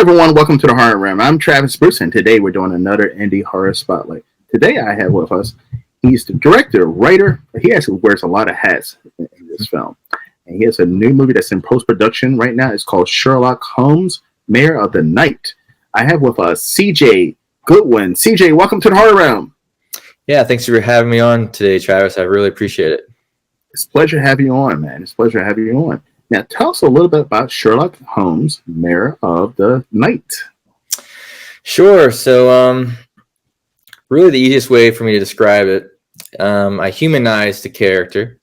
everyone, welcome to the Horror Room. I'm Travis Bruce, and today we're doing another indie horror spotlight. Today I have with us, he's the director, writer, he actually wears a lot of hats in this film. And he has a new movie that's in post-production right now. It's called Sherlock Holmes, Mayor of the Night. I have with us CJ Goodwin. CJ, welcome to the Horror Room. Yeah, thanks for having me on today, Travis. I really appreciate it. It's a pleasure to have you on, man. It's a pleasure to have you on. Now, tell us a little bit about Sherlock Holmes, Mayor of the Night. Sure. So, really the easiest way for me to describe it, I humanized the character.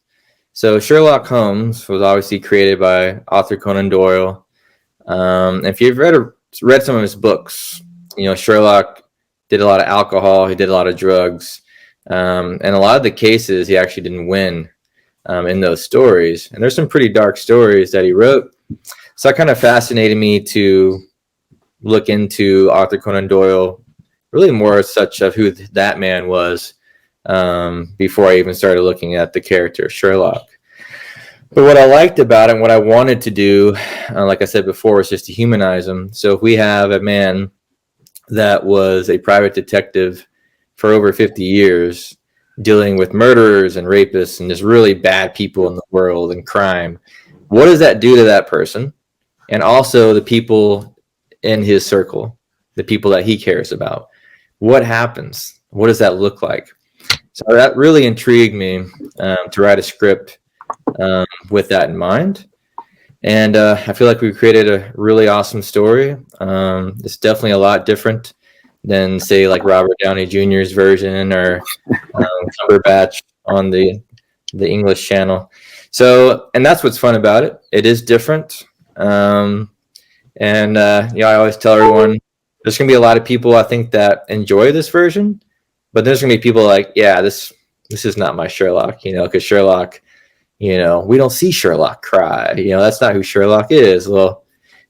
So Sherlock Holmes was obviously created by author Conan Doyle. If you've read some of his books, you know, Sherlock did a lot of alcohol. He did a lot of drugs. And a lot of the cases he actually didn't win in those stories. And there's some pretty dark stories that he wrote. So that kind of fascinated me to look into Arthur Conan Doyle, really more as such of who that man was before I even started looking at the character of Sherlock. But what I liked about it and what I wanted to do, like I said before, was just to humanize him. So if we have a man that was a private detective for over 50 years, dealing with murderers and rapists and just really bad people in the world and crime, what does that do to that person? And also the people in his circle, the people that he cares about. What happens? What does that look like? So that really intrigued me to write a script with that in mind. And I feel like we created a really awesome story. It's definitely a lot different than, say, like Robert Downey Jr.'s version or Cumberbatch on the English channel. So, and that's what's fun about it. It is different. I always tell everyone there's going to be a lot of people, I think, that enjoy this version, but there's going to be people like, yeah, this is not my Sherlock, you know, because Sherlock, you know, we don't see Sherlock cry. You know, that's not who Sherlock is. Well,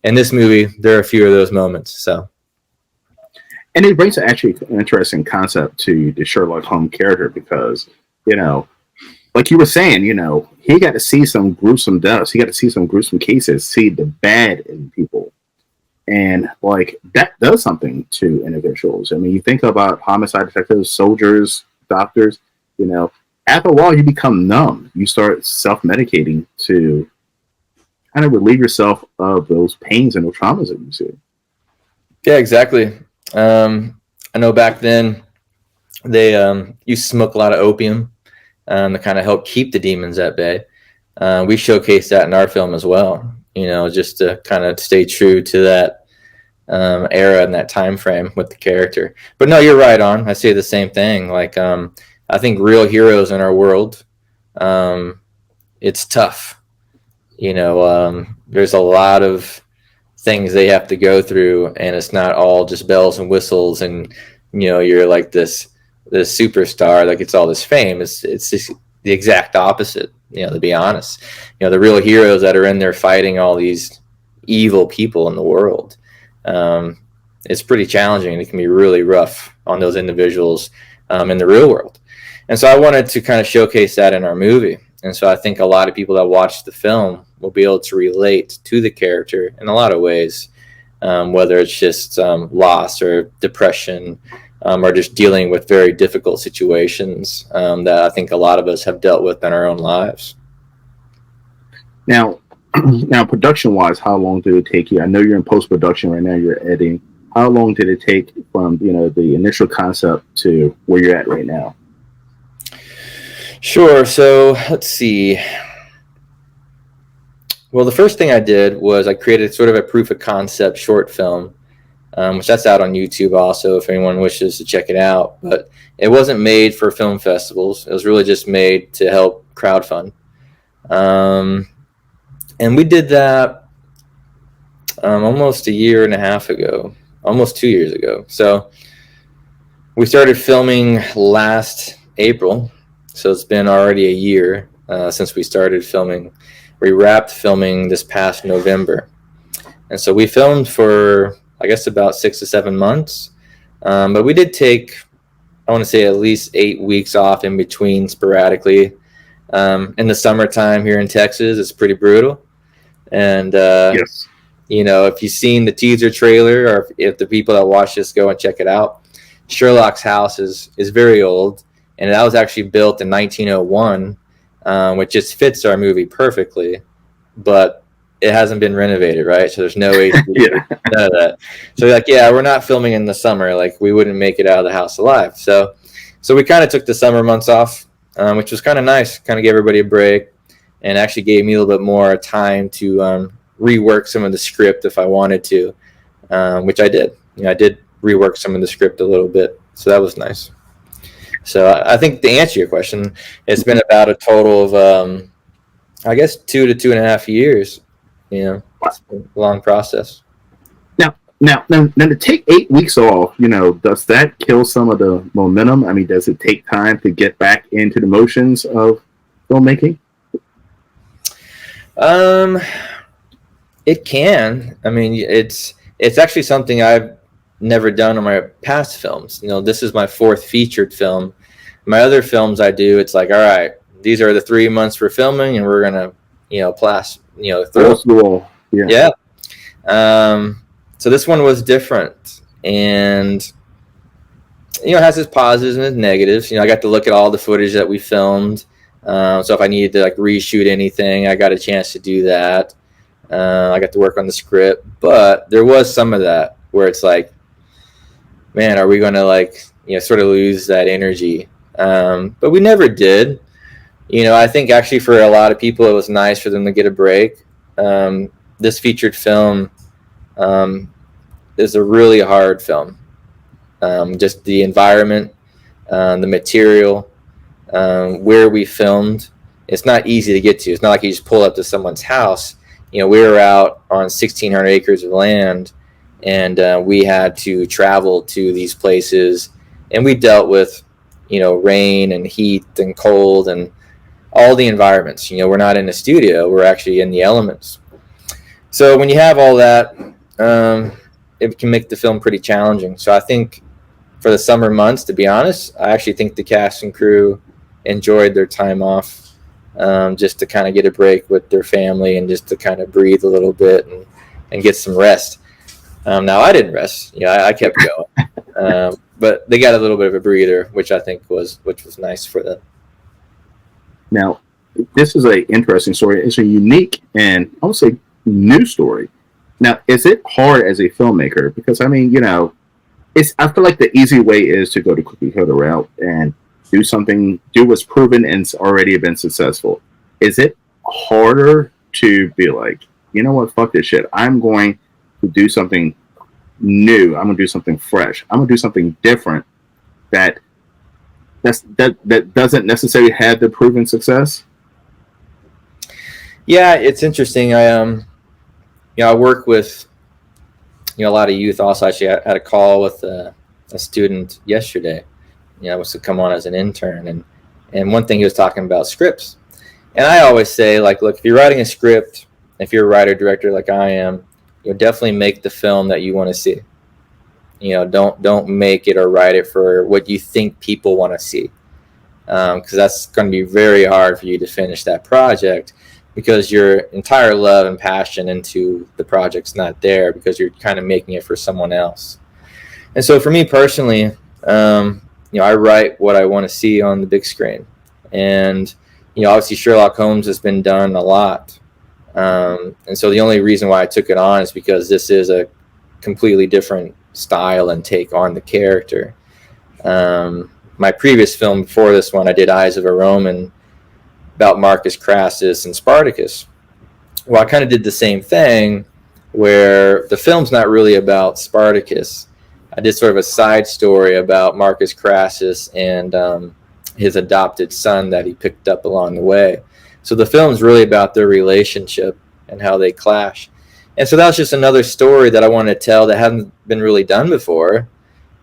in this movie, there are a few of those moments. So. And it brings actually an interesting concept to the Sherlock Holmes character because, you know, like you were saying, you know, he got to see some gruesome deaths. He got to see some gruesome cases, see the bad in people. And, like, that does something to individuals. I mean, you think about homicide detectives, soldiers, doctors, you know, after a while you become numb. You start self-medicating to kind of relieve yourself of those pains and those traumas that you see. Yeah, exactly. I know back then they used to smoke a lot of opium to kind of help keep the demons at bay. We showcased that in our film as well, you know, just to kind of stay true to that era and that time frame with the character. But no, you're right on. I say the same thing. Like, I think real heroes in our world, it's tough. You know, there's a lot of things they have to go through, and it's not all just bells and whistles and, you know, you're like this superstar, like it's all this fame. It's just the exact opposite, you know, to be honest. You know, the real heroes that are in there fighting all these evil people in the world, it's pretty challenging. It can be really rough on those individuals in the real world. And so I wanted to kind of showcase that in our movie. And so I think a lot of people that watch the film will be able to relate to the character in a lot of ways, whether it's just loss or depression or just dealing with very difficult situations that I think a lot of us have dealt with in our own lives. Now, production-wise, how long did it take you? I know you're in post-production right now. You're editing. How long did it take from, you know, the initial concept to where you're at right now? Sure. So let's see. Well, the first thing I did was I created sort of a proof of concept short film, which that's out on YouTube also if anyone wishes to check it out. But it wasn't made for film festivals. It was really just made to help crowdfund. And we did that almost a year and a half ago, almost 2 years ago. So we started filming last April. So it's been already a year since we started filming. We wrapped filming this past November. And so we filmed for, I guess, about 6 to 7 months. But we did take, I want to say, at least 8 weeks off in between sporadically. In the summertime here in Texas, it's pretty brutal. And yes. If you've seen the teaser trailer, or if the people that watch this go and check it out, Sherlock's house is very old, and that was actually built in 1901, which just fits our movie perfectly. But it hasn't been renovated, right? So there's no AC, Yeah. none of that. So like, yeah, we're not filming in the summer. Like, we wouldn't make it out of the house alive. So we kind of took the summer months off, which was kind of nice. Kind of gave everybody a break, and actually gave me a little bit more time to rework some of the script if I wanted to, which I did. I did rework some of the script a little bit, so that was nice. So I think, to answer your question, it's been about a total of, I guess, 2 to 2.5 years. It's been a long process. Now, to take 8 weeks off, does that kill some of the momentum? I mean, does it take time to get back into the motions of filmmaking? It can. I mean, it's actually something I've never done on my past films. This is my 4th featured film. My other films I do, it's like, all right, these are the 3 months we're filming, and we're gonna, throw. Yeah. So this one was different, and it has its positives and its negatives. I got to look at all the footage that we filmed. So if I needed to reshoot anything, I got a chance to do that. I got to work on the script, but there was some of that where it's like, man, are we going to sort of lose that energy? But we never did. I think actually for a lot of people, it was nice for them to get a break. This featured film is a really hard film. Just the environment, the material, where we filmed, it's not easy to get to. It's not like you just pull up to someone's house. We were out on 1,600 acres of land, and we had to travel to these places, and we dealt with, rain and heat and cold and all the environments. We're not in a studio. We're actually in the elements. So when you have all that, it can make the film pretty challenging. So I think for the summer months, to be honest, I actually think the cast and crew enjoyed their time off, just to kind of get a break with their family and just to kind of breathe a little bit and get some rest. Now I didn't rest. I kept going, but they got a little bit of a breather, which I think was nice for them. Now, this is an interesting story. It's a unique and I would say new story. Now, is it hard as a filmmaker? Because I mean, I feel like the easy way is to go the cookie cutter route and do what's proven and it's already been successful. Is it harder to be like, you know what, fuck this shit. I'm going to do something new. I'm going to do something fresh. I'm going to do something different that doesn't necessarily have the proven success? Yeah, it's interesting. I work with a lot of youth. Also, actually, I had a call with a student yesterday. Was to come on as an intern, and one thing he was talking about scripts. And I always say, look, if you're writing a script, if you're a writer director like I am, definitely make the film that you want to see. Don't make it or write it for what you think people want to see, because that's going to be very hard for you to finish that project, because your entire love and passion into the project's not there, because you're kind of making it for someone else. And so for me personally, I write what I want to see on the big screen. And, obviously Sherlock Holmes has been done a lot. And so the only reason why I took it on is because this is a completely different style and take on the character. My previous film before this one, I did Eyes of a Roman, about Marcus Crassus and Spartacus. Well, I kind of did the same thing, where the film's not really about Spartacus. I did sort of a side story about Marcus Crassus and his adopted son that he picked up along the way. So the film's really about their relationship and how they clash. And so that was just another story that I wanted to tell that hadn't been really done before.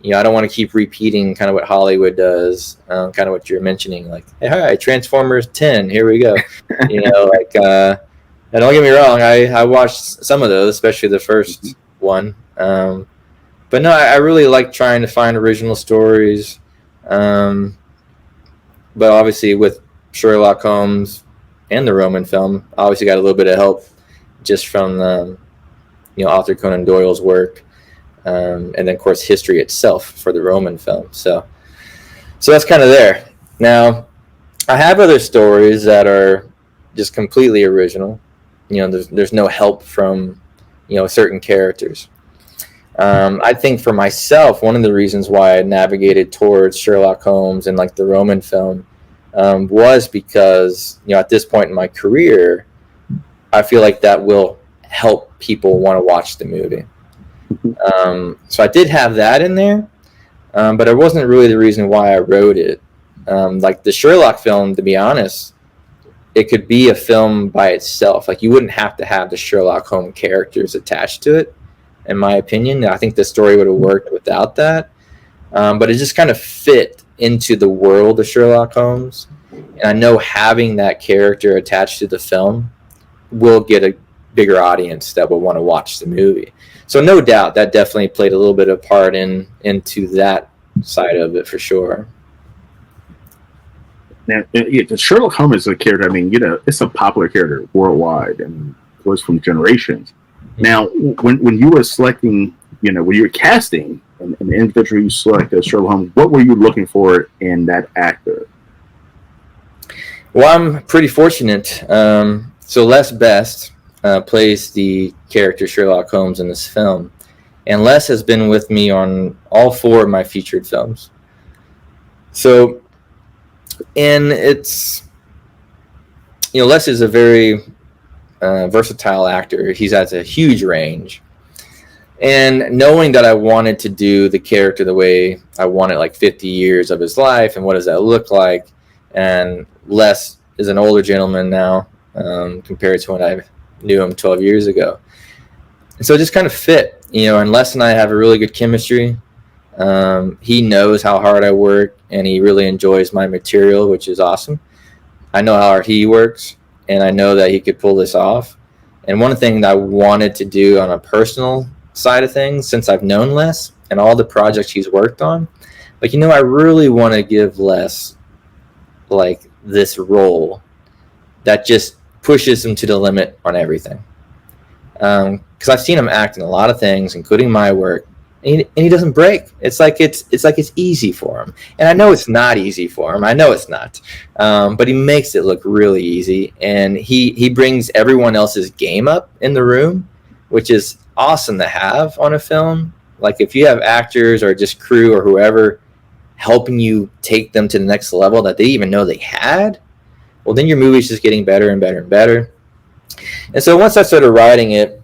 I don't want to keep repeating kind of what Hollywood does, kind of what you're mentioning, like, hey, hi, Transformers 10, here we go. And don't get me wrong, I watched some of those, especially the first one. But no, I really like trying to find original stories. But obviously with Sherlock Holmes and the Roman film, I obviously got a little bit of help just from Arthur Conan Doyle's work, and then of course history itself for the Roman film. So that's kind of there. Now, I have other stories that are just completely original. There's no help from certain characters. I think for myself, one of the reasons why I navigated towards Sherlock Holmes and like the Roman film was because at this point in my career, I feel like that will help people want to watch the movie. So I did have that in there, but it wasn't really the reason why I wrote it. Like the Sherlock film, to be honest, it could be a film by itself. Like you wouldn't have to have the Sherlock Holmes characters attached to it, in my opinion. I think the story would have worked without that. But it just kind of fit into the world of Sherlock Holmes. And I know having that character attached to the film will get a bigger audience that will want to watch the movie. So no doubt that definitely played a little bit of part into that side of it for sure. Now, Sherlock Holmes is a character. I mean, it's a popular character worldwide and was from generations. Now, when you were selecting, when you were casting an individual you select as Sherlock Holmes, what were you looking for in that actor? Well, I'm pretty fortunate. So Les Best plays the character Sherlock Holmes in this film. And Les has been with me on all 4 of my featured films. So, and it's, Les is a very versatile actor. He has a huge range. And knowing that I wanted to do the character the way I wanted, like 50 years of his life, and what does that look like? And Les is an older gentleman now compared to when I knew him 12 years ago. And so it just kind of fit, and Les and I have a really good chemistry. He knows how hard I work, and he really enjoys my material, which is awesome. I know how hard he works, and I know that he could pull this off. And one thing that I wanted to do on a personal side of things, since I've known Les and all the projects he's worked on, I really want to give Les like this role that just pushes him to the limit on everything. Because I've seen him act in a lot of things, including my work, and he doesn't break. It's like it's easy for him, and I know it's not easy for him. I know it's not, but he makes it look really easy, and he brings everyone else's game up in the room, which is awesome to have on a film. Like if you have actors or just crew or whoever helping you take them to the next level that they even know they had, well, then your movie's just getting better and better and better. And so once I started writing it,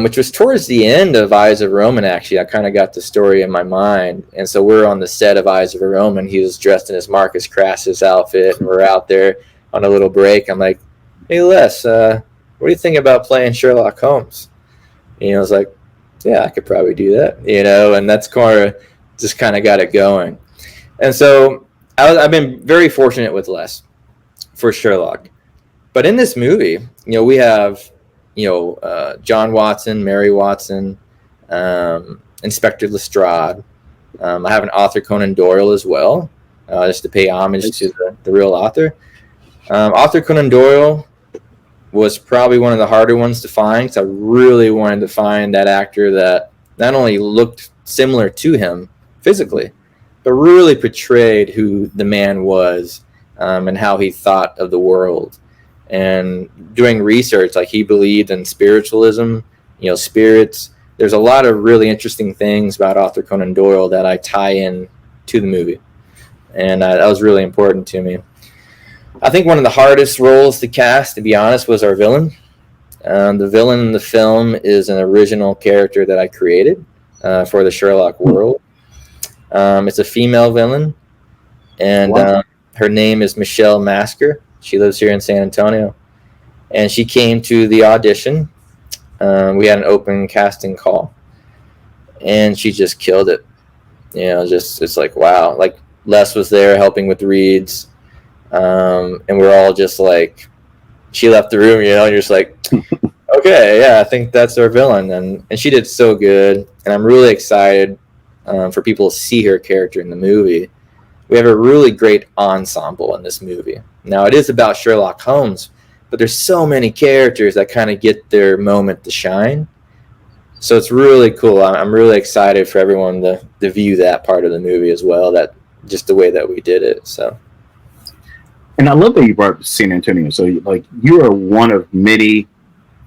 which was towards the end of Eyes of Roman, actually, I kind of got the story in my mind. And so we're on the set of Eyes of Roman. He was dressed in his Marcus Crassus outfit, and we're out there on a little break. I'm like, hey, Les, what do you think about playing Sherlock Holmes? And I was like, yeah, I could probably do that, and that's just kind of got it going. And so I've been very fortunate with Les for Sherlock. But in this movie, we have, John Watson, Mary Watson, Inspector Lestrade. I have an Arthur Conan Doyle as well, just to pay homage to the real author. Arthur Conan Doyle was probably one of the harder ones to find, because I really wanted to find that actor that not only looked similar to him physically, but really portrayed who the man was, and how he thought of the world. And doing research, like he believed in spiritualism, spirits. There's a lot of really interesting things about Arthur Conan Doyle that I tie in to the movie. And that was really important to me. I think one of the hardest roles to cast, to be honest, was our villain. The villain in the film is an original character that I created for the Sherlock world. It's a female villain, and her name is Michelle Masker. She lives here in San Antonio, and she came to the audition. We had an open casting call, and she just killed it. It's like, wow. Like Les was there helping with reads, and we're all just like, she left the room, and you're just like, okay, yeah, I think that's our villain, and she did so good, and I'm really excited for people to see her character in the movie. We have a really great ensemble in this movie. Now, it is about Sherlock Holmes, but there's so many characters that kind of get their moment to shine. So it's really cool. I'm really excited for everyone to view that part of the movie as well. That just the way that we did it. So. And I love that you brought up San Antonio. So, like, you are one of many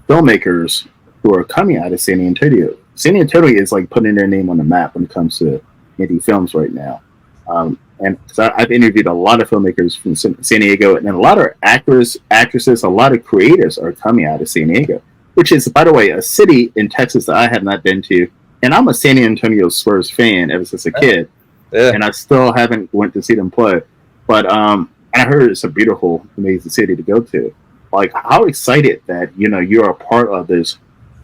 filmmakers who are coming out of San Antonio. San Antonio is like putting their name on the map when it comes to indie films right now. And so I've interviewed a lot of filmmakers from San Diego, and then a lot of actors, actresses, a lot of creators are coming out of San Diego, which is, by the way, a city in Texas that I have not been to. And I'm a San Antonio Spurs fan ever since a kid, and I still haven't went to see them play. But and I heard it's a beautiful, amazing city to go to. Like, how excited that you're a part of this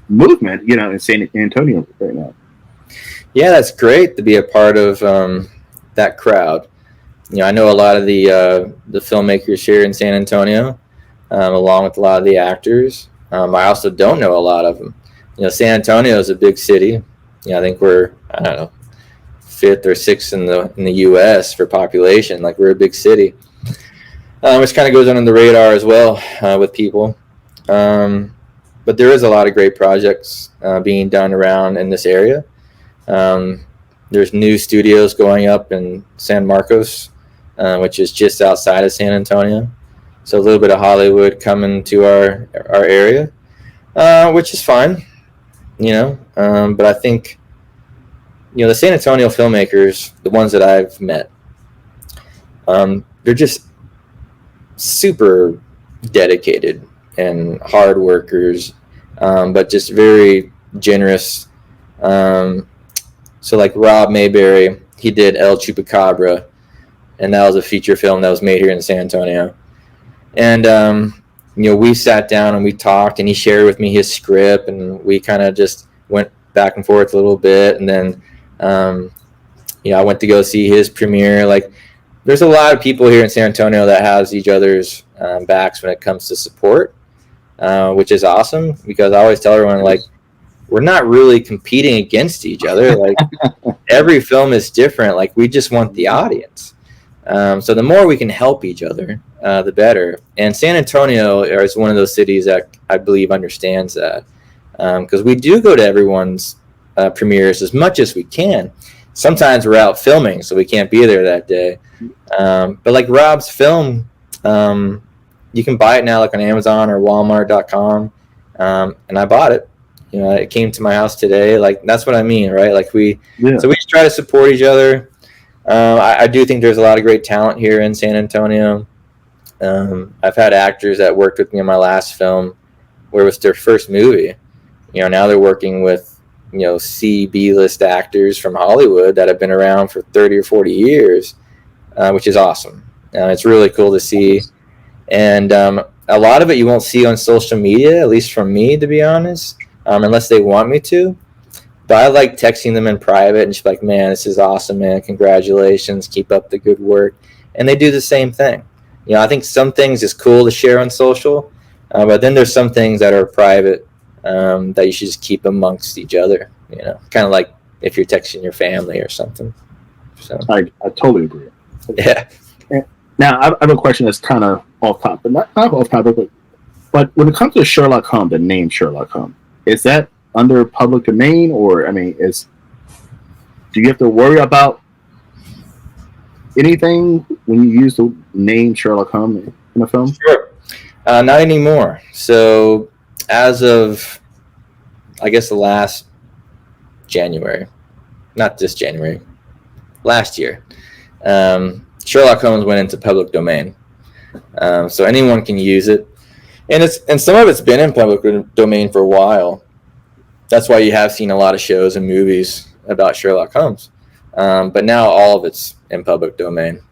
movement, in San Antonio right now. Yeah, that's great to be a part of that crowd. I know a lot of the filmmakers here in San Antonio, along with a lot of the actors. I also don't know a lot of them. San Antonio is a big city. I think we're, I don't know, 5th or 6th in the U.S. for population. Like, we're a big city, which kind of goes under the radar as well with people. But there is a lot of great projects being done around in this area. There's new studios going up in San Marcos, which is just outside of San Antonio. So a little bit of Hollywood coming to our area, which is fine, But I think, the San Antonio filmmakers, the ones that I've met, they're just super dedicated and hard workers, but just very generous. So like Rob Mayberry, he did El Chupacabra, and that was a feature film that was made here in San Antonio. And we sat down and we talked, and he shared with me his script, and we kind of just went back and forth a little bit. And then I went to go see his premiere. Like, there's a lot of people here in San Antonio that has each other's backs when it comes to support, which is awesome, because I always tell everyone, like, we're not really competing against each other. Like, every film is different. Like, we just want the audience. So the more we can help each other, the better. And San Antonio is one of those cities that I believe understands that, because we do go to everyone's premieres as much as we can. Sometimes we're out filming, so we can't be there that day. But like Rob's film, you can buy it now, like on Amazon or Walmart.com. And I bought it. It came to my house today. Like, that's what I mean, right? Like, so we just try to support each other. I do think there's a lot of great talent here in San Antonio. I've had actors that worked with me on my last film where it was their first movie. Now they're working with, B-list actors from Hollywood that have been around for 30 or 40 years, which is awesome. It's really cool to see. And a lot of it you won't see on social media, at least from me, to be honest, unless they want me to. But I like texting them in private and just be like, man, this is awesome, man. Congratulations. Keep up the good work. And they do the same thing. I think some things is cool to share on social, but then there's some things that are private that you should just keep amongst each other, kind of like if you're texting your family or something. So I totally agree. Yeah. Now, I have a question that's kind of off topic, not off topic, but when it comes to Sherlock Holmes, the name Sherlock Holmes, is that under public domain, or do you have to worry about anything when you use the name Sherlock Holmes in a film? Sure. Not anymore. So as of, I guess, the last January, not this January, last year, Sherlock Holmes went into public domain. So anyone can use it. And some of it's been in public domain for a while. That's why you have seen a lot of shows and movies about Sherlock Holmes. But now all of it's in public domain.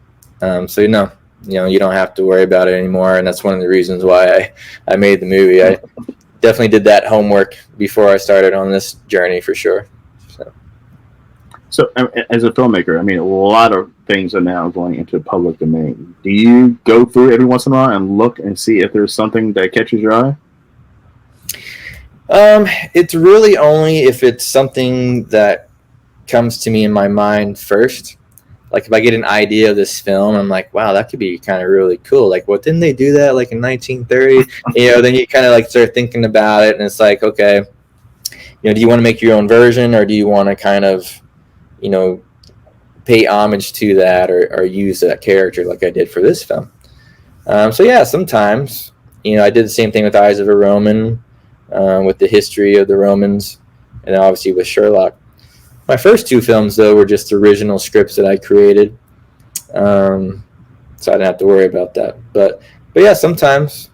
So you don't have to worry about it anymore. And that's one of the reasons why I made the movie. I definitely did that homework before I started on this journey, for sure. So as a filmmaker, a lot of things are now going into public domain. Do you go through every once in a while and look and see if there's something that catches your eye? It's really only if it's something that comes to me in my mind first. Like, if I get an idea of this film, I'm like, wow, that could be kind of really cool. Like, what, didn't they do that like in 1930? Then you kind of like start thinking about it, and it's like, okay. do you want to make your own version, or do you want to kind of, you know, pay homage to that, or use that character like I did for this film? So yeah, sometimes, I did the same thing with Eyes of a Roman, with the history of the Romans, and obviously with Sherlock. My first two films, though, were just original scripts that I created, so I didn't have to worry about that. But yeah, sometimes,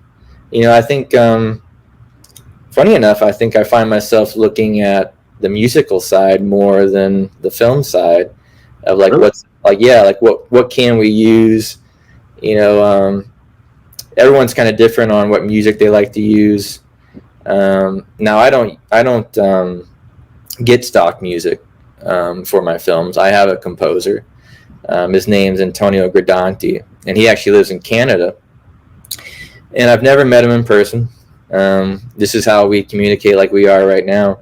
I think, funny enough, I think I find myself looking at the musical side more than the film side of like Really? what can we use? Everyone's kind of different on what music they like to use. Now I don't get stock music for my films. I have a composer. His name's Antonio Gridanti, and he actually lives in Canada. And I've never met him in person. This is how we communicate, like we are right now.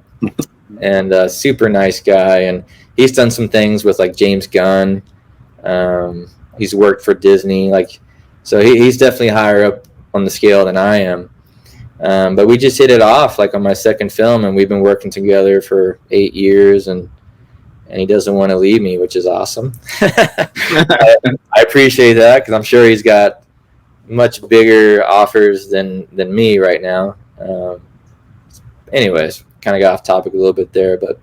And super nice guy, and he's done some things with like James Gunn. He's worked for Disney, so he's definitely higher up on the scale than I am. But we just hit it off like on my second film, and we've been working together for 8 years, and he doesn't want to leave me, which is awesome. I appreciate that, because I'm sure he's got much bigger offers than me right now. Anyways, kind of got off topic a little bit there, but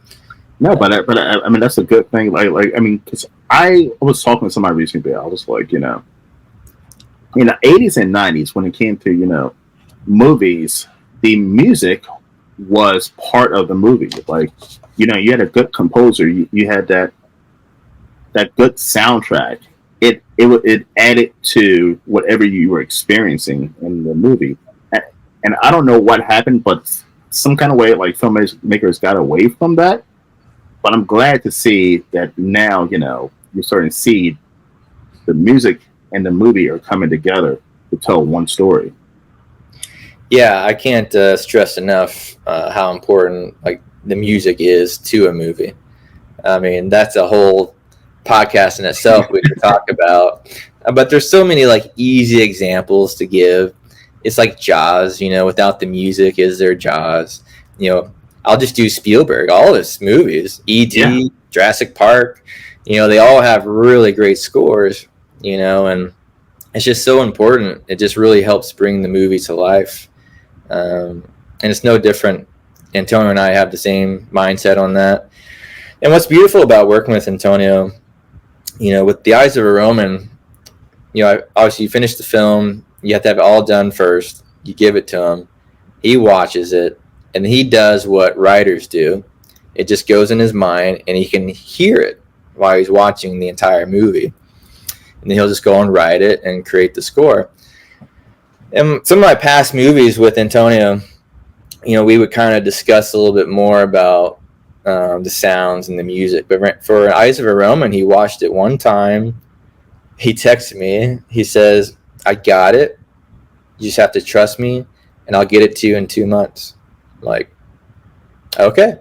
No, but I mean, that's a good thing. I mean, because I was talking to somebody recently. I was like, in the 80s and 90s, when it came to movies, the music was part of the movie. Like, you had a good composer. You had that good soundtrack. It added to whatever you were experiencing in the movie. And I don't know what happened, but some kind of way, like, filmmakers got away from that. But I'm glad to see that now, you're starting to see the music and the movie are coming together to tell one story. Yeah, I can't stress enough how important like the music is to a movie. I mean, that's a whole podcast in itself we could talk about. But there's so many like easy examples to give. It's like Jaws, without the music, is there Jaws? I'll just do Spielberg, all his movies, E.T., Yeah. Jurassic Park, they all have really great scores, and it's just so important. It just really helps bring the movie to life. And it's no different. Antonio and I have the same mindset on that. And what's beautiful about working with Antonio, with The Eyes of a Roman, obviously you finish the film, you have to have it all done first. You give it to him. He watches it, and he does what writers do. It just goes in his mind, and he can hear it while he's watching the entire movie. And then he'll just go and write it and create the score. And some of my past movies with Antonio, we would kind of discuss a little bit more about the sounds and the music. But for Eyes of a Roman, he watched it one time. He texted me. He says, "I got it. You just have to trust me, and I'll get it to you in 2 months." I'm like, okay.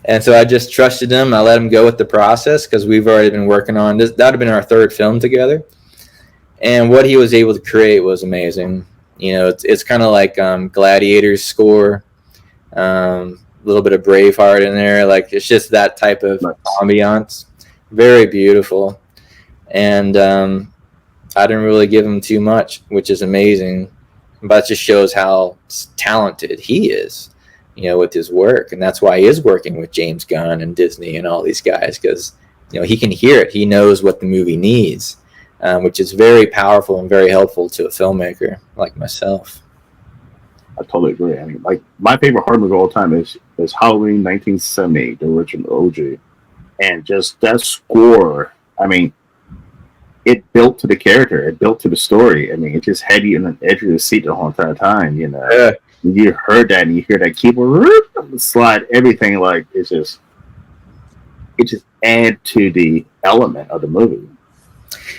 And so I just trusted him. I let him go with the process, because we've already been working on this. That would have been our third film together. And what he was able to create was amazing. It's kind of like Gladiator's score, a little bit of Braveheart in there. Like, it's just that type of ambiance. Very beautiful. And I didn't really give him too much, which is amazing. But it just shows how talented he is, with his work. And that's why he is working with James Gunn and Disney and all these guys, because, he can hear it. He knows what the movie needs, which is very powerful and very helpful to a filmmaker like myself. I totally agree. I mean, like, my favorite horror movie of all time is Halloween 1978, the original OG. And just that score, I mean, it built to the character. It built to the story. I mean, it just had you on the edge of the seat the whole entire time, Yeah. You heard that, and you hear that keyboard slide, everything, like, it just add to the element of the movie.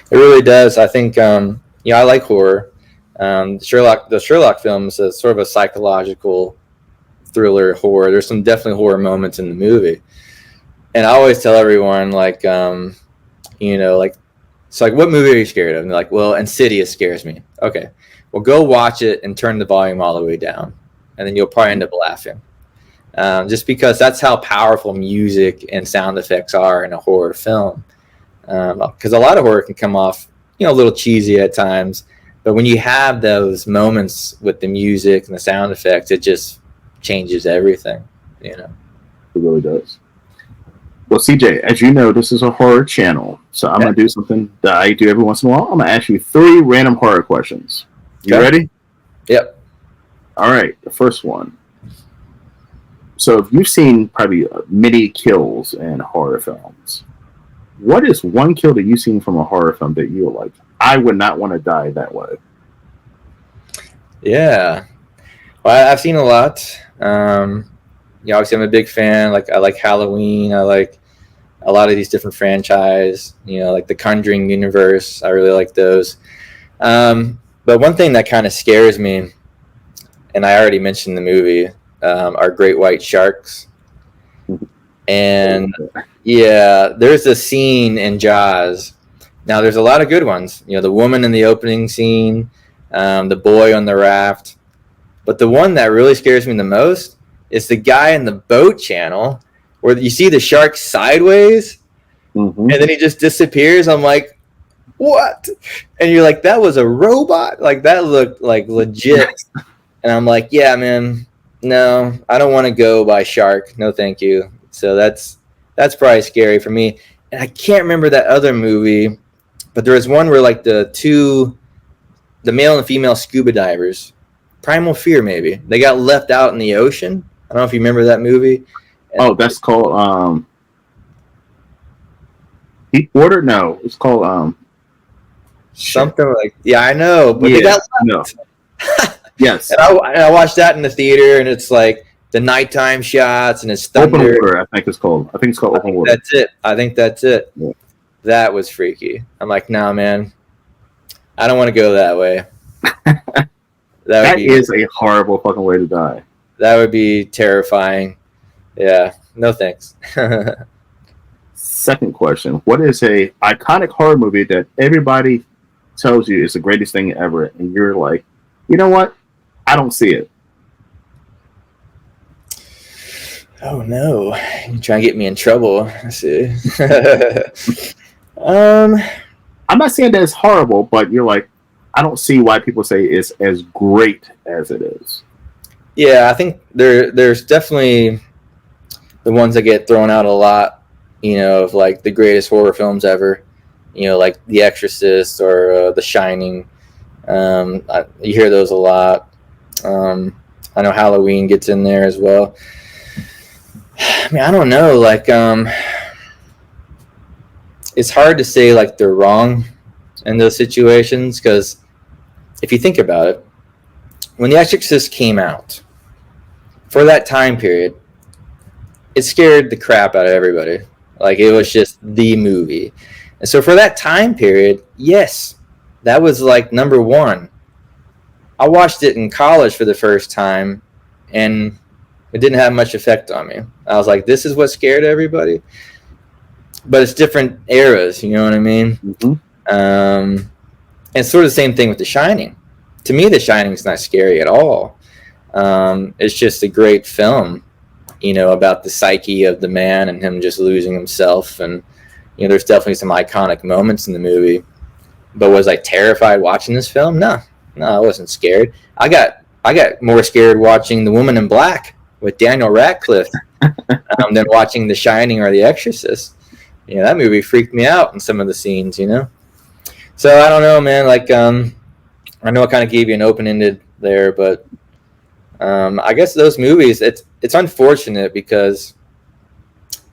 It really does. I think, I like horror. The Sherlock films is sort of a psychological thriller horror. There's some definitely horror moments in the movie. And I always tell everyone, like, it's like, what movie are you scared of? And they're like, well, Insidious scares me. Okay, well, go watch it and turn the volume all the way down, and then you'll probably end up laughing. just because that's how powerful music and sound effects are in a horror film. Because a lot of horror can come off, a little cheesy at times, but when you have those moments with the music and the sound effects, it just changes everything. It really does. Well, CJ, as you know, this is a horror channel, so I'm going to do something that I do every once in a while. I'm going to ask you 3 random horror questions. You ready? Yep. All right, the first one. So if you've seen probably many kills in horror films, what is one kill that you've seen from a horror film that you're like, I would not want to die that way? Yeah. Well, I've seen a lot. Obviously I'm a big fan. I like Halloween. I like a lot of these different franchise, like the Conjuring universe. I really like those. But one thing that kind of scares me, and I already mentioned the movie, are great white sharks. And yeah, there's a scene in Jaws. Now there's a lot of good ones. The woman in the opening scene, the boy on the raft. But the one that really scares me the most is the guy in the boat channel where you see the shark sideways and then he just disappears. I'm like, what? And you're like, that was a robot? Like, that looked like legit. And I'm like, yeah, man, no, I don't want to go by shark. No, thank you. So that's probably scary for me. And I can't remember that other movie, but there was one where like the male and female scuba divers, Primal Fear maybe, they got left out in the ocean. I don't know if you remember that movie. That's called Deep Water? No, it's called something like, yeah, I know, but they got left. No. Yes. And I watched that in the theater, and it's like the nighttime shots, and it's thunder. Open Water, I think it's called Open Water. That's it. I think that's it. Yeah. That was freaky. I'm like, nah, man, I don't want to go that way. That is a horrible fucking way to die. That would be terrifying. Yeah, no thanks. Second question. What is a iconic horror movie that everybody tells you is the greatest thing ever, and you're like, you know what? I don't see it. Oh no. You're trying to get me in trouble. I see. I'm not saying that it's horrible, but you're like, I don't see why people say it's as great as it is. Yeah, I think there's definitely the ones that get thrown out a lot, of like the greatest horror films ever, like The Exorcist or The Shining. You hear those a lot. I know Halloween gets in there as well. I mean, I don't know. Like, it's hard to say like they're wrong in those situations because if you think about it, when The Exorcist came out, for that time period, it scared the crap out of everybody. Like, it was just the movie. And so for that time period, yes, that was like number one. I watched it in college for the first time, and it didn't have much effect on me. I was like, this is what scared everybody? But it's different eras, you know what I mean? Mm-hmm. And it's sort of the same thing with The Shining. To me, The Shining is not scary at all. It's just a great film, about the psyche of the man and him just losing himself. And, there's definitely some iconic moments in the movie. But was I terrified watching this film? No, I wasn't scared. I got more scared watching The Woman in Black with Daniel Radcliffe than watching The Shining or The Exorcist. That movie freaked me out in some of the scenes, So I don't know, man. Like, I know I kind of gave you an open-ended there, but I guess those movies, it's unfortunate because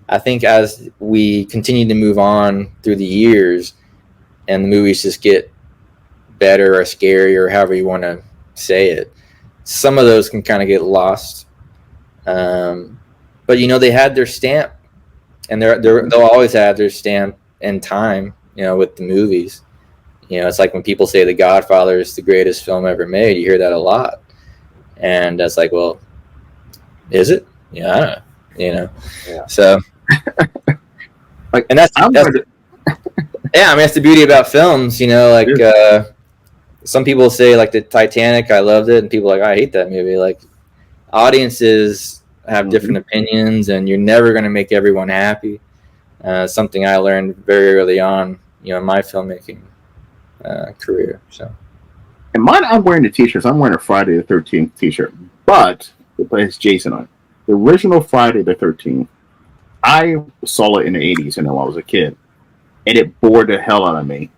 I think as we continue to move on through the years and the movies just get better or scarier or however you want to say it, some of those can kind of get lost. But, they had their stamp, and they'll always have their stamp in time, with the movies. It's like when people say The Godfather is the greatest film ever made, you hear that a lot. And that's like, well, is it? Yeah, I don't know. Yeah. So, like, and that's yeah. I mean, that's the beauty about films. Some people say like the Titanic, I loved it, and people are like, I hate that movie. Like, audiences have different opinions, and you're never going to make everyone happy. Something I learned very early on, in my filmmaking career. So, and mine, I'm wearing the t-shirts. I'm wearing a Friday the 13th t-shirt, but it's Jason on it. The original Friday the 13th, I saw it in the 80s, when I was a kid, and it bored the hell out of me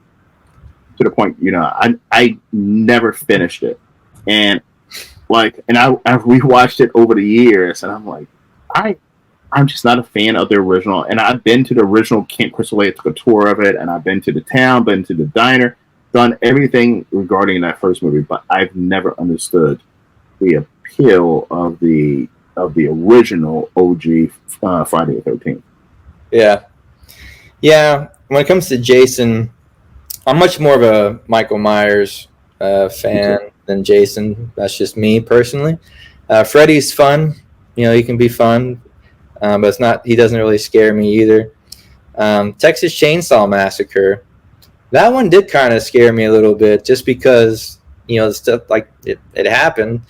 to the point, I never finished it, and I rewatched it over the years, and I'm like, I'm just not a fan of the original. And I've been to the original Camp Crystal Lake, took a tour of it, and I've been to the town, been to the diner, done everything regarding that first movie, but I've never understood the appeal of the original OG Friday the 13th. Yeah. When it comes to Jason, I'm much more of a Michael Myers fan than Jason. That's just me personally. Freddy's fun. He can be fun, but it's not. He doesn't really scare me either. Texas Chainsaw Massacre. That one did kind of scare me a little bit, just because stuff like it happened,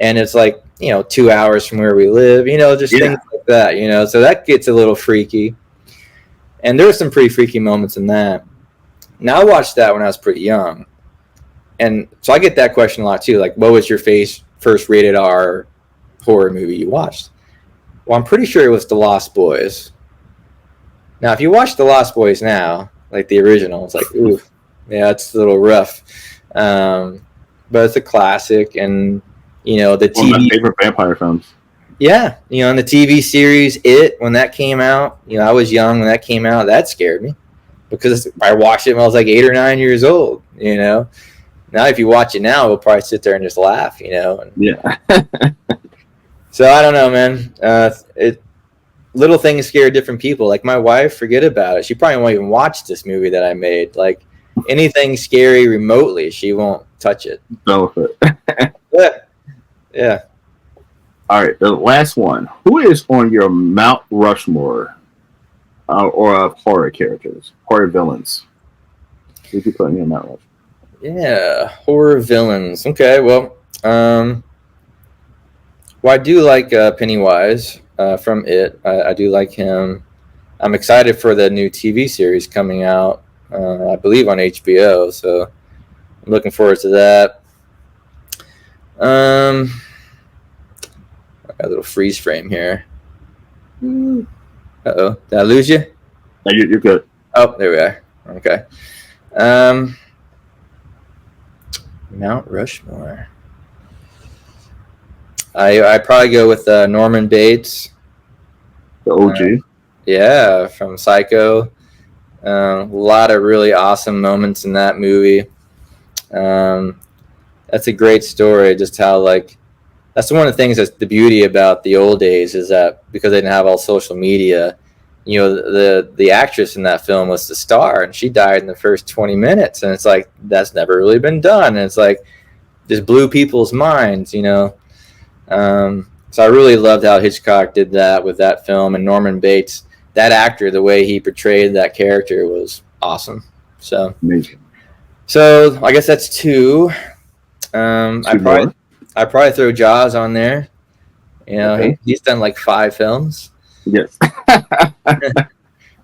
and it's 2 hours from where we live. Just things like that. So that gets a little freaky, and there were some pretty freaky moments in that. Now, I watched that when I was pretty young, and so I get that question a lot too. Like, what was your first rated R horror movie you watched? Well, I'm pretty sure it was The Lost Boys. Now, if you watch The Lost Boys now, like the original, it's like, ooh, yeah, it's a little rough. But it's a classic, and the TV. One of my favorite vampire films. Yeah, and the TV series when that came out, I was young when that came out. That scared me, because I watched it when I was like 8 or 9 years old. Now if you watch it now, we'll probably sit there and just laugh. Yeah. So I don't know, man. Little things scare different people. Like my wife, forget about it. She probably won't even watch this movie that I made. Like anything scary remotely, she won't touch it. Yeah. All right, the last one. Who is on your Mount Rushmore or of horror characters, horror villains? Who you put in your Mount Rushmore? Yeah, horror villains. Okay, well, I do like Pennywise from It. I do like him. I'm excited for the new TV series coming out, I believe on HBO, so I'm looking forward to that. I got a little freeze frame here. Uh-oh. Did I lose you? No, you're good. Oh, there we are. Okay. Mount Rushmore. I probably go with Norman Bates. The OG. Yeah, from Psycho. A lot of really awesome moments in that movie. That's a great story, just how that's one of the things that's the beauty about the old days, is that because they didn't have all social media, the actress in that film was the star, and she died in the first 20 minutes, and it's like, that's never really been done, and it's like just blew people's minds. So I really loved how Hitchcock did that with that film, and Norman Bates, that actor, the way he portrayed that character was awesome. So amazing. So I guess that's two. I probably throw Jaws on there. Okay. He's done like 5 films. Yes. But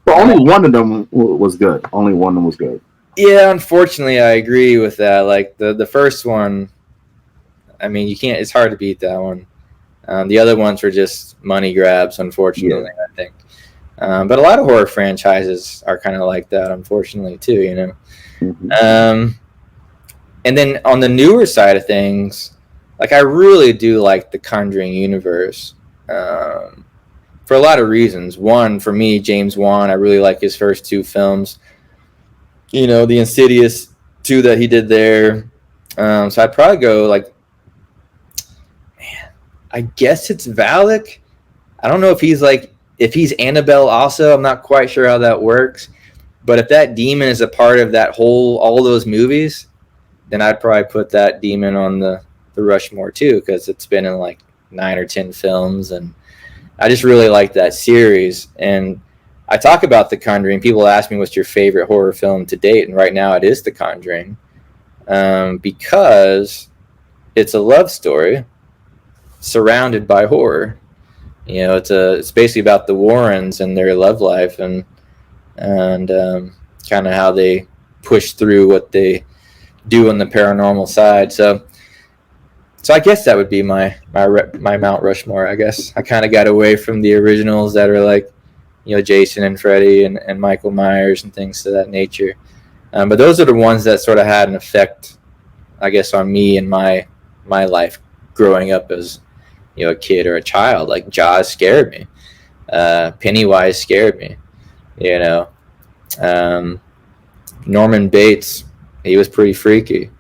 only one of them was good. Only one of them was good. Yeah, unfortunately, I agree with that. Like the first one, I mean, you can't. It's hard to beat that one. The other ones were just money grabs, unfortunately. Yeah. I think. But a lot of horror franchises are kind of like that, unfortunately, too. Mm-hmm. And then on the newer side of things, I really do like the Conjuring universe for a lot of reasons. One, for me, James Wan, I really like his first 2 films. The Insidious 2 that he did there. So I'd probably go I guess it's Valak. I don't know if he's Annabelle also. I'm not quite sure how that works. But if that demon is a part of all those movies, then I'd probably put that demon on the Rushmore too, because it's been in 9 or 10 films, and I just really like that series. And I talk about The Conjuring. People ask me, what's your favorite horror film to date? And right now it is The Conjuring, because it's a love story surrounded by horror. You know, it's basically about the Warrens and their love life, and kind of how they push through what they do on the paranormal side. So I guess that would be my Mount Rushmore. I guess I kind of got away from the originals that are like, you know, Jason and Freddy and Michael Myers and things of that nature. But those are the ones that sort of had an effect, I guess, on me and my life growing up as, you know, a kid or a child. Like Jaws scared me. Pennywise scared me. You know, Norman Bates, he was pretty freaky.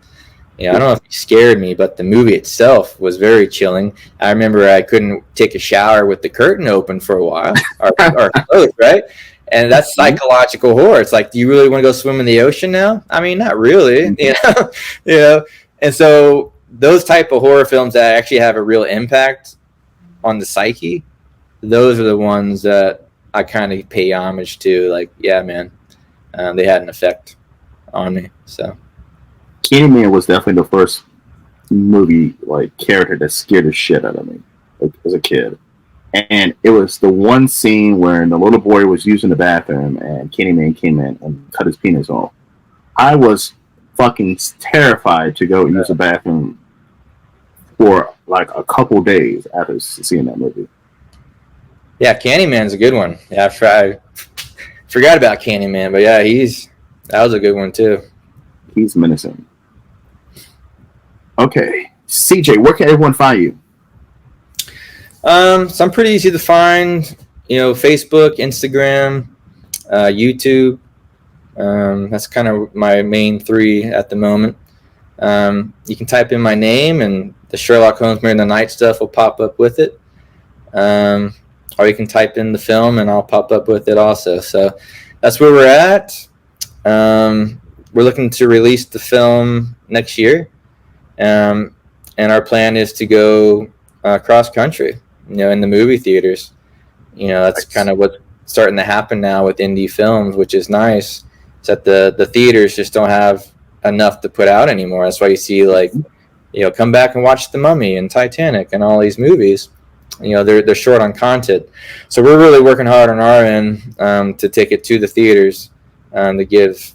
You know, I don't know if he scared me, but the movie itself was very chilling. I remember I couldn't take a shower with the curtain open for a while, or closed, right? And that's psychological horror. It's like, do you really want to go swim in the ocean now? I mean, not really, you know, you know. And so those type of horror films that actually have a real impact on the psyche, those are the ones that I kind of pay homage to. Like, yeah, man, they had an effect on me. So Candyman was definitely the first movie like character that scared the shit out of me, like, as a kid. And it was the one scene where the little boy was using the bathroom and Candyman came in and cut his penis off. I was fucking terrified to go use the bathroom for like a couple days after seeing that movie. Yeah, Candyman's a good one. Yeah, I forgot about Candyman, but yeah, that was a good one too. He's menacing. Okay, CJ, where can everyone find you? So I'm pretty easy to find. You know, Facebook, Instagram, YouTube. That's kind of my main three at the moment. You can type in my name, and the Sherlock Holmes Mirror in the Night stuff will pop up with it. Or you can type in the film, and I'll pop up with it also. So that's where we're at. We're looking to release the film next year, and our plan is to go cross country. You know, in the movie theaters. You know, that's kind of what's starting to happen now with indie films, which is nice. It's that the theaters just don't have enough to put out anymore. That's why you see, like, you know, come back and watch The Mummy and Titanic and all these movies. You know, they're short on content. So we're really working hard on our end to take it to the theaters to give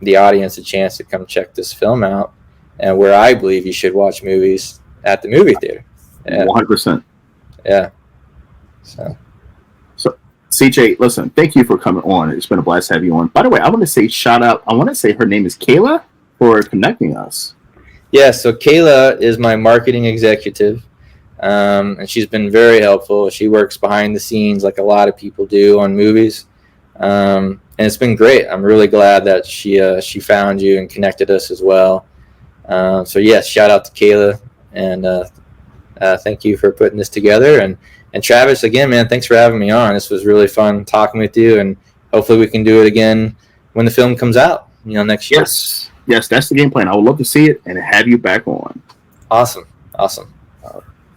the audience a chance to come check this film out, and where I believe you should watch movies at the movie theater. Yeah. 100%. Yeah. So, CJ, listen, thank you for coming on. It's been a blast to have you on. By the way, I want to say shout out. I want to say her name is Kayla for connecting us. Yeah, so Kayla is my marketing executive, and she's been very helpful. She works behind the scenes like a lot of people do on movies, and it's been great. I'm really glad that she found you and connected us as well. So yes, shout out to Kayla, and thank you for putting this together. And Travis, again, man, thanks for having me on. This was really fun talking with you, and hopefully we can do it again when the film comes out, you know, next year. Yes, that's the game plan. I would love to see it and have you back on. Awesome.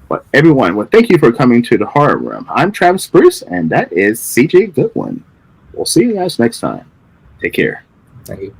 But everyone, well, thank you for coming to the Horror Room. I'm Travis Bruce, and that is CJ Goodwin. We'll see you guys next time. Take care. Thank you.